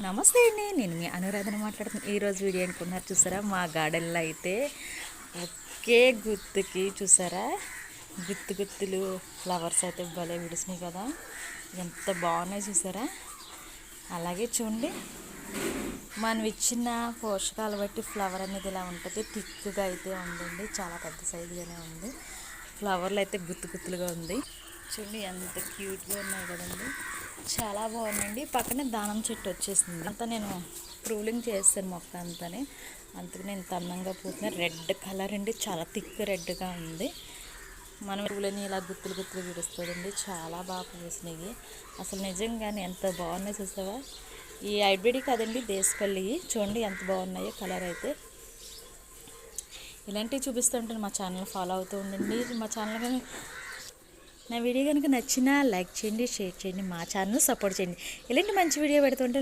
నమస్తే అండి, నేను మీ అనురాధన మాట్లాడుతున్నాను. ఈరోజు వీడియో అనుకున్నారు చూసారా, మా గార్డెన్లో అయితే ఒకే గుత్తుకి చూసారా గుత్తు గుత్తులు ఫ్లవర్స్ అయితే భలే విడిసినాయి కదా, ఎంత బాగున్నాయి చూసారా. అలాగే చూడండి, మనం ఇచ్చిన పోషకాలు బట్టి ఫ్లవర్ అనేది ఇలా ఉంటుంది. థిక్గా అయితే ఉందండి, చాలా పెద్ద సైజుగానే ఉంది. ఫ్లవర్లు అయితే గుత్తు గుత్తులుగా ఉంది. చూడండి ఎంత క్యూట్గా ఉన్నాయి కదండి, చాలా బాగుందండి. పక్కనే దానం చెట్టు వచ్చేసింది. అంతా నేను ప్రూలింగ్ చేస్తాను మొక్క అంతానే, అందుకని ఇంత అందంగా పూసిన రెడ్ కలర్ అండి, చాలా థిక్ రెడ్గా ఉంది. మనం పూలని ఇలా గుత్తులు గుత్తులు విడుస్తుందండి, చాలా బాగా పూసినాయి. అసలు నిజంగానే ఎంత బాగున్నాయి చూసావా. ఈ హైబ్రిడ్ కదండి, దేశపల్లి. చూడండి ఎంత బాగున్నాయో కలర్ అయితే. ఇలాంటివి చూపిస్తుంటాను, మా ఛానల్ ఫాలో అవుతూ ఉండండి. మా ఛానల్ కానీ నా వీడియో కనుక నచ్చినా లైక్ చేయండి, షేర్ చేయండి, మా ఛానల్ సపోర్ట్ చేయండి. ఇలాంటి మంచి వీడియో పెడుతుంటే